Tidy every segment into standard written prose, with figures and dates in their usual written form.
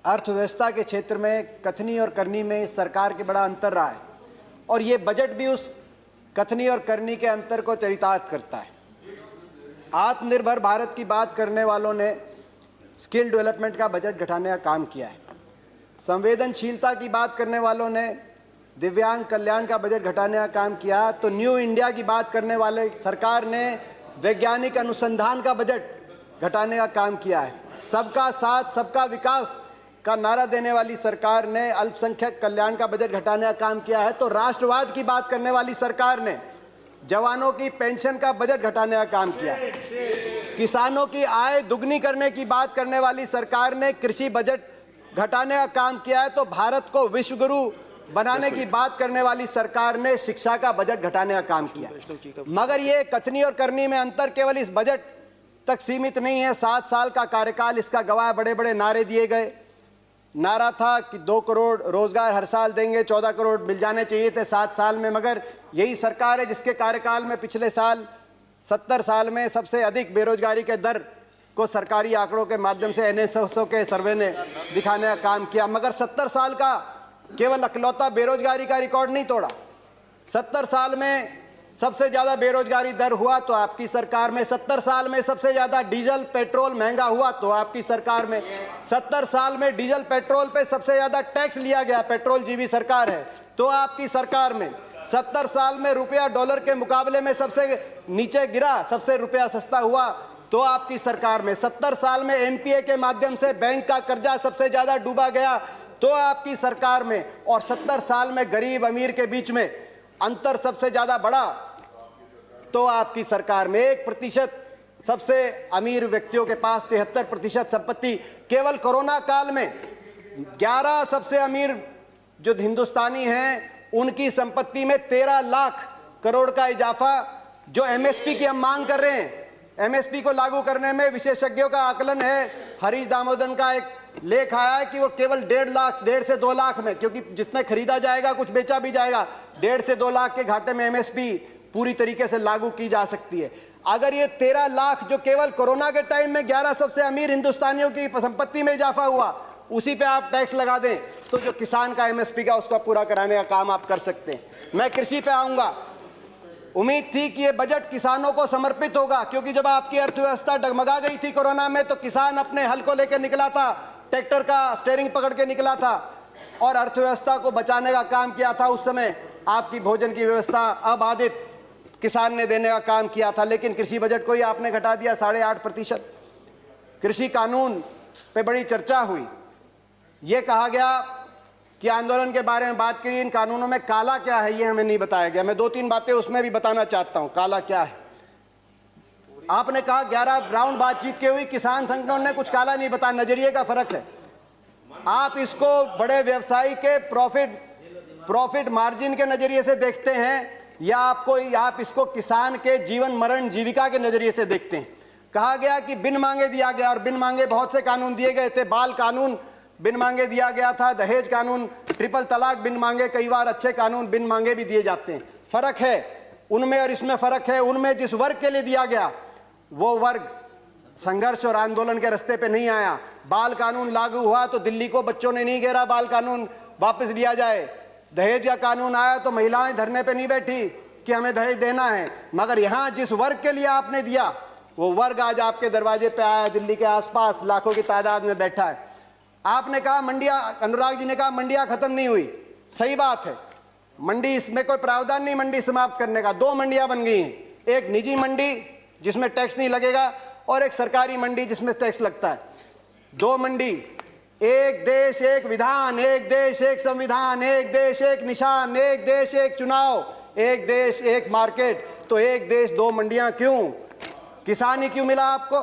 अर्थव्यवस्था के क्षेत्र में कथनी और करनी में इस सरकार के बड़ा अंतर रहा है और ये बजट भी उस कथनी और करनी के अंतर को चरितार्थ करता है। आत्मनिर्भर भारत की बात करने वालों ने स्किल डेवलपमेंट का बजट घटाने का काम किया है। संवेदनशीलता की बात करने वालों ने दिव्यांग कल्याण का बजट घटाने का काम किया। तो न्यू इंडिया की बात करने वाले सरकार ने वैज्ञानिक अनुसंधान का बजट घटाने का काम किया है। सबका साथ सबका विकास का नारा देने वाली सरकार ने अल्पसंख्यक कल्याण का बजट घटाने का काम किया है। तो राष्ट्रवाद की बात करने वाली सरकार ने जवानों की पेंशन का बजट घटाने का काम किया है। किसानों की आय दुगनी करने की बात करने वाली सरकार ने कृषि बजट घटाने का काम किया है। तो भारत को विश्व गुरु बनाने की बात करने वाली सरकार ने शिक्षा का बजट घटाने का काम किया। मगर ये कथनी और करनी में अंतर केवल इस बजट तक सीमित नहीं है। 7 साल का कार्यकाल इसका गवाह। बड़े बड़े नारे दिए गए। नारा था कि 2 करोड़ रोजगार हर साल देंगे, 14 करोड़ मिल जाने चाहिए थे 7 साल में। मगर यही सरकार है जिसके कार्यकाल में पिछले साल 70 साल में सबसे अधिक बेरोजगारी के दर को सरकारी आंकड़ों के माध्यम से NSSO के सर्वे ने दिखाने का काम किया। मगर 70 साल का केवल अकलौता बेरोजगारी का रिकॉर्ड नहीं तोड़ा। 70 साल में सबसे ज़्यादा बेरोजगारी दर हुआ तो आपकी सरकार में। 70 साल में सबसे ज़्यादा डीजल पेट्रोल महंगा हुआ तो आपकी सरकार में। 70 साल में डीजल पेट्रोल पे सबसे ज़्यादा टैक्स लिया गया, पेट्रोल जीवी सरकार है, तो आपकी सरकार में। 70 साल में रुपया डॉलर के मुकाबले में सबसे नीचे गिरा, सबसे रुपया सस्ता हुआ तो आपकी सरकार में। 70 साल में NPA के माध्यम से बैंक का कर्जा सबसे ज़्यादा डूबा गया तो आपकी सरकार में। और 70 साल में गरीब अमीर के बीच में अंतर सबसे ज़्यादा बढ़ा तो आपकी सरकार में। 1% सबसे अमीर व्यक्तियों के पास 73% संपत्ति। केवल कोरोना काल में 11 सबसे अमीर जो हिंदुस्तानी हैं उनकी संपत्ति में 13 लाख करोड़ का इजाफा। जो MSP की हम मांग कर रहे हैं, MSP को लागू करने में विशेषज्ञों का आकलन है, हरीश दामोदरन का एक लेख आया है कि वो केवल 1.5 से 2 लाख में, क्योंकि जितने खरीदा जाएगा कुछ बेचा भी जाएगा, 1.5 से 2 लाख के घाटे में MSP पूरी तरीके से लागू की जा सकती है। अगर ये 13 लाख जो केवल कोरोना के टाइम में 11 सबसे अमीर हिंदुस्तानियों की संपत्ति में इजाफा हुआ, उसी पे आप टैक्स लगा दें तो जो किसान का MSP का उसका पूरा कराने का काम आप कर सकते हैं। मैं कृषि पे आऊंगा। उम्मीद थी कि ये बजट किसानों को समर्पित होगा, क्योंकि जब आपकी अर्थव्यवस्था डगमगा गई थी कोरोना में तो किसान अपने हल को लेकर निकला था, ट्रैक्टर का स्टीयरिंग पकड़ के निकला था और अर्थव्यवस्था को बचाने का काम किया था। उस समय आपकी भोजन की व्यवस्था अबाधित किसान ने देने का काम किया था। लेकिन कृषि बजट को ही आपने घटा दिया 8.5%। कृषि कानून पे बड़ी चर्चा हुई। ये कहा गया कि आंदोलन के बारे में बात करिए, इन कानूनों में काला क्या है ये हमें नहीं बताया गया। मैं 2-3 बातें उसमें भी बताना चाहता हूं, काला क्या है। आपने कहा 11 राउंड बातचीत की हुई, किसान संगठनों ने कुछ काला नहीं बताया। नजरिए का फर्क है। आप इसको बड़े व्यवसायी के प्रॉफिट मार्जिन के नजरिए से देखते हैं या आप इसको किसान के जीवन मरण जीविका के नजरिए से देखते हैं। कहा गया कि बिन मांगे दिया गया, और बिन मांगे बहुत से कानून दिए गए थे। बाल कानून बिन मांगे दिया गया था, दहेज कानून, ट्रिपल तलाक बिन मांगे, कई बार अच्छे कानून बिन मांगे भी दिए जाते हैं। फर्क है उनमें और इसमें फर्क है। उनमें जिस वर्ग के लिए दिया गया वो वर्ग संघर्ष और आंदोलन के रास्ते पे नहीं आया। बाल कानून लागू हुआ तो दिल्ली को बच्चों ने नहीं घेरा बाल कानून वापस लिया जाए। दहेज का कानून आया तो महिलाएं धरने पे नहीं बैठी कि हमें दहेज देना है। मगर यहाँ जिस वर्ग के लिए आपने दिया वो वर्ग आज आपके दरवाजे पे आया, दिल्ली के आसपास लाखों की तादाद में बैठा है। आपने कहा मंडियां, अनुराग जी ने कहा मंडियां खत्म नहीं हुई। सही बात है, मंडी इसमें कोई प्रावधान नहीं मंडी समाप्त करने का। 2 मंडियां बन गई हैं, एक निजी मंडी जिसमें टैक्स नहीं लगेगा और एक सरकारी मंडी जिसमें टैक्स लगता है। 2 मंडी, एक देश एक विधान, एक देश एक संविधान, एक देश एक निशान, एक देश एक चुनाव, एक देश एक मार्केट। तो एक देश 2 मंडियां क्यों? किसान ही क्यों मिला आपको?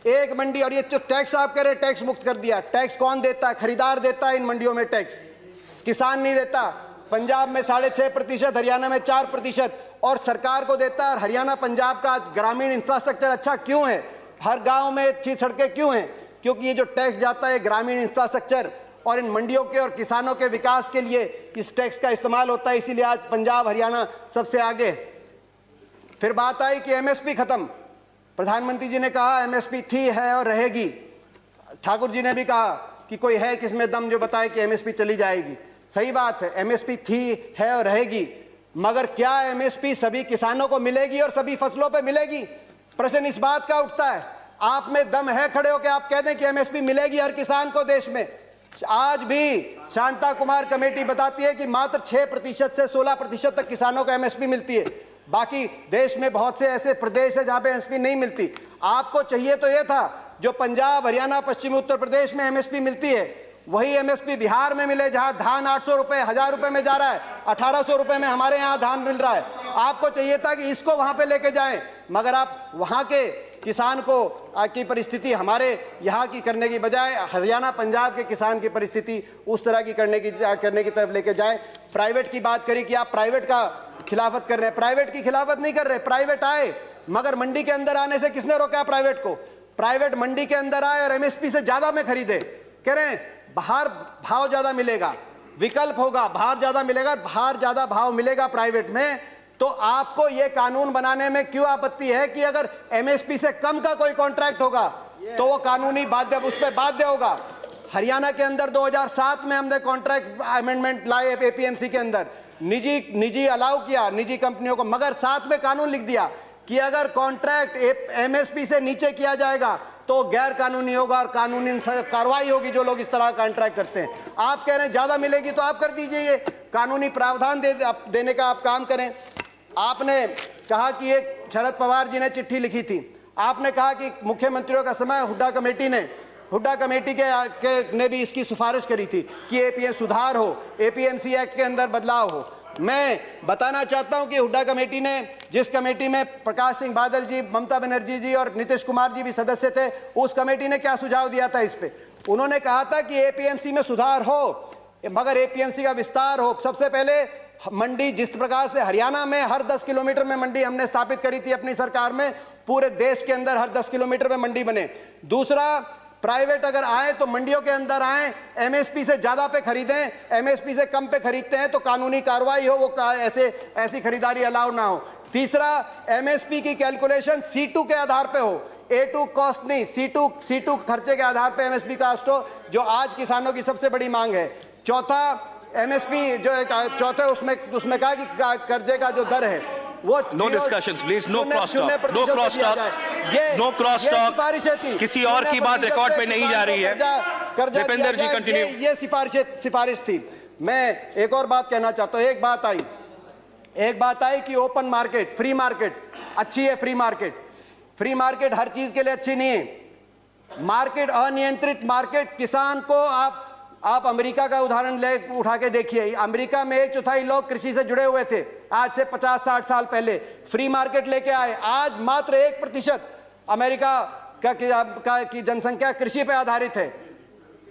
एक मंडी। और ये जो टैक्स आप कह रहे टैक्स मुक्त कर दिया, टैक्स कौन देता है? खरीदार देता है इन मंडियों में टैक्स, किसान नहीं देता। पंजाब में 6.5%, हरियाणा में 4% और सरकार को देता है। और हरियाणा पंजाब का ग्रामीण इंफ्रास्ट्रक्चर अच्छा क्यों है? हर गांव में अच्छी सड़कें क्यों हैं? क्योंकि ये जो टैक्स जाता है ग्रामीण इंफ्रास्ट्रक्चर और इन मंडियों के और किसानों के विकास के लिए इस टैक्स का इस्तेमाल होता है। इसीलिए आज पंजाब हरियाणा सबसे आगे। फिर बात आई कि MSP खत्म। प्रधानमंत्री जी ने कहा MSP थी, है और रहेगी। ठाकुर जी ने भी कहा कि कोई है किसमें दम जो बताए कि एमएसपी चली जाएगी। सही बात है, एमएसपी थी, है और रहेगी, मगर क्या एमएसपी सभी किसानों को मिलेगी और सभी फसलों पे मिलेगी? प्रश्न इस बात का उठता है। आप में दम है खड़े होकर आप कह दें कि एमएसपी मिलेगी हर किसान को देश में? आज भी शांता कुमार कमेटी बताती है कि मात्र 6% से 16% तक किसानों को एमएसपी मिलती है। बाकी देश में बहुत से ऐसे प्रदेश है जहां पे एमएसपी नहीं मिलती। आपको चाहिए तो यह था जो पंजाब, हरियाणा, पश्चिमी उत्तर प्रदेश में एमएसपी मिलती है, वही एमएसपी बिहार में मिले, जहां धान 800 रुपए, 1000 रुपए में जा रहा है, 1800 रुपए में हमारे यहां धान मिल रहा है। आपको चाहिए था कि इसको वहां पे लेके जाएं, मगर आप वहां के किसान को की परिस्थिति हमारे यहाँ की करने की बजाय हरियाणा, पंजाब के किसान की परिस्थिति उस तरह की करने की तरफ लेके जाएं। प्राइवेट की बात करी कि आप प्राइवेट का खिलाफत कर रहे हैं। प्राइवेट की खिलाफत नहीं कर रहे, प्राइवेट आए, मगर मंडी के अंदर आने से किसने रोका प्राइवेट को? प्राइवेट मंडी के अंदर आए और एमएसपी से ज्यादा में खरीदे। कह रहे हैं बाहर भाव ज्यादा मिलेगा, विकल्प होगा, बाहर ज्यादा मिलेगा, बाहर ज्यादा भाव मिलेगा प्राइवेट में। तो आपको यह कानून बनाने में क्यों आपत्ति है कि अगर एमएसपी से कम का कोई कॉन्ट्रैक्ट होगा तो वो कानूनी बाध्य, उस पर बाध्य होगा। हरियाणा के अंदर 2007 में हमने कॉन्ट्रैक्ट अमेंडमेंट लाए एपीएमसी के अंदर, निजी अलाउ किया निजी कंपनियों को, मगर साथ में कानून लिख दिया कि अगर कॉन्ट्रैक्ट एमएसपी से नीचे किया जाएगा तो गैर कानूनी होगा और कानूनी कार्रवाई होगी जो लोग इस तरह का कॉन्ट्रैक्ट करते हैं। आप कह रहे हैं ज्यादा मिलेगी तो आप कर दीजिए, ये कानूनी प्रावधान देने का आप काम करें। आपने कहा कि एक शरद पवार जी ने चिट्ठी लिखी थी, आपने कहा कि मुख्यमंत्रियों का समय हुड्डा कमेटी ने भी इसकी सिफारिश करी थी कि एपीएम सुधार हो, एपीएमसी एक्ट के अंदर बदलाव हो। मैं बताना चाहता हूं कि हुड्डा कमेटी ने, जिस कमेटी में प्रकाश सिंह बादल जी, ममता बनर्जी जी और नीतीश कुमार जी भी सदस्य थे, उस कमेटी ने क्या सुझाव दिया था इस पे? उन्होंने कहा था कि एपीएमसी में सुधार हो, मगर एपीएमसी का विस्तार हो। सबसे पहले मंडी, जिस प्रकार से हरियाणा में हर 10 किलोमीटर में मंडी हमने स्थापित करी थी अपनी सरकार में, पूरे देश के अंदर हर 10 किलोमीटर में मंडी बने। दूसरा, प्राइवेट अगर आए तो मंडियों के अंदर आए, एमएसपी से ज्यादा पे खरीदें, एमएसपी से कम पे खरीदते हैं तो कानूनी कार्रवाई हो, वो ऐसी खरीदारी अलाउ ना हो। तीसरा, एमएसपी की कैलकुलेशन C2 के आधार पे हो, A2 कॉस्ट नहीं, C2 खर्चे के आधार पे एमएसपी कॉस्ट हो, जो आज किसानों की सबसे बड़ी मांग है। चौथा, एमएसपी जो चौथे उसमें कहा कि कर्जे का जो दर है वो no discussions please, no cross talk, no cross talk, no cross talk. किसी और की बात रिकॉर्ड पे नहीं जा रही है। दीपेंद्र जी कंटिन्यू। ये सिफारिश थी। मैं एक और बात कहना चाहता हूं। एक बात आई कि ओपन मार्केट, फ्री मार्केट अच्छी है। फ्री मार्केट हर चीज के लिए अच्छी नहीं है। मार्केट, अनियंत्रित मार्केट, किसान को आप अमेरिका का उदाहरण उठा के देखिए। अमेरिका में 1/4 लोग कृषि से जुड़े हुए थे आज से 50-60 साल पहले। फ्री मार्केट लेके आए, आज मात्र 1% अमेरिका की जनसंख्या कृषि पे आधारित है।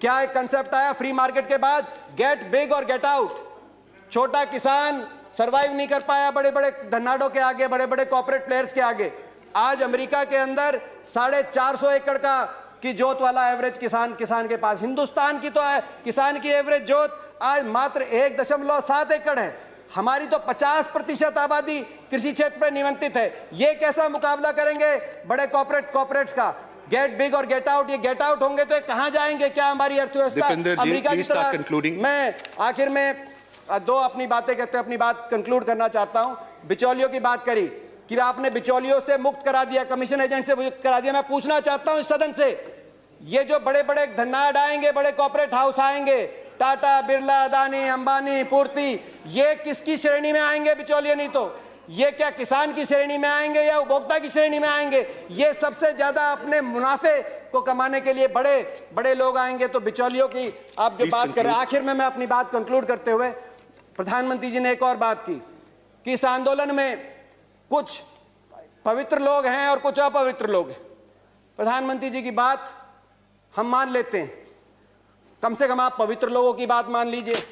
क्या एक कंसेप्ट आया फ्री मार्केट के बाद? गेट बिग और गेट आउट। छोटा किसान सरवाइव नहीं कर पाया बड़े बड़े धन्नाडों के आगे, बड़े बड़े कॉर्पोरेट प्लेयर्स के आगे। आज अमेरिका के अंदर 450 एकड़ की जोत वाला एवरेज किसान के पास, हिंदुस्तान की तो किसान की एवरेज जोत आज मात्र 1.7 एकड़ है। हमारी तो 50% आबादी कृषि क्षेत्र पर निमंत्रित है। ये कैसा मुकाबला करेंगे बड़े कॉर्पोरेट्स का? गेट बिग और गेट आउट, ये गेट आउट होंगे तो कहां जाएंगे? क्या हमारी अर्थव्यवस्था अमेरिका की तरह? मैं आखिर में दो अपनी बातें कहते हुए अपनी बात कंक्लूड करना चाहता हूं। बिचौलियों की बात करी कि आपने बिचौलियों से मुक्त करा दिया, कमीशन एजेंट से मुक्त करा दिया। मैं पूछना चाहता हूं इस सदन से, ये जो बड़े बड़े धन्नाड आएंगे, बड़े कॉर्पोरेट हाउस आएंगे, टाटा, बिरला, अदानी, अंबानी, पूर्ति, ये किसकी श्रेणी में आएंगे? बिचौलिए नहीं तो ये क्या किसान की श्रेणी में आएंगे या उपभोक्ता की श्रेणी में आएंगे? ये सबसे ज्यादा अपने मुनाफे को कमाने के लिए बड़े बड़े लोग आएंगे। तो बिचौलियों की आप जो बात कर रहे हैं, आखिर में मैं अपनी बात कंक्लूड करते हुए, प्रधानमंत्री जी ने एक और बात की कि इस आंदोलन में कुछ पवित्र लोग हैं और कुछ अपवित्र लोग हैं। प्रधानमंत्री जी की बात हम मान लेते हैं, कम से कम आप पवित्र लोगों की बात मान लीजिए।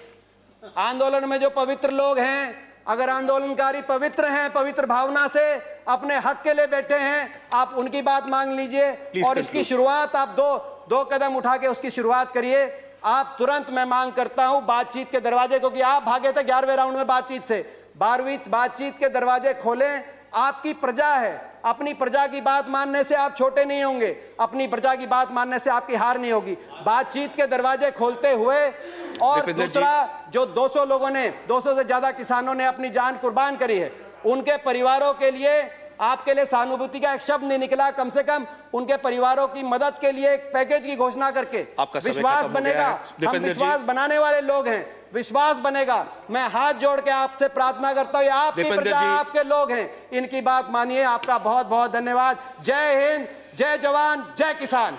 आंदोलन में जो पवित्र लोग हैं, अगर आंदोलनकारी पवित्र हैं, पवित्र भावना से अपने हक के लिए बैठे हैं, आप उनकी बात मान लीजिए और इसकी शुरुआत आप दो कदम उठा के उसकी शुरुआत करिए। आप तुरंत, मैं मांग करता हूं, बातचीत के दरवाजे, क्योंकि आप भागे थे 11वें राउंड में बातचीत से, 12वीं बातचीत के दरवाजे खोलें। आपकी प्रजा है, अपनी प्रजा की बात मानने से आप छोटे नहीं होंगे, अपनी प्रजा की बात मानने से आपकी हार नहीं होगी। बातचीत के दरवाजे खोलते हुए और दूसरा, जो 200 लोगों ने, 200 से ज्यादा किसानों ने अपनी जान कुर्बान करी है, उनके परिवारों के लिए आपके लिए सहानुभूति का एक शब्द नहीं निकला। कम से कम उनके परिवारों की मदद के लिए एक पैकेज की घोषणा करके विश्वास बनेगा। हम विश्वास बनाने वाले लोग हैं, विश्वास बनेगा। मैं हाथ जोड़ के आपसे प्रार्थना करता हूं, आपकी प्रजा, आपके लोग हैं, इनकी बात मानिए। आपका बहुत बहुत धन्यवाद। जय हिंद, जय जवान, जय किसान।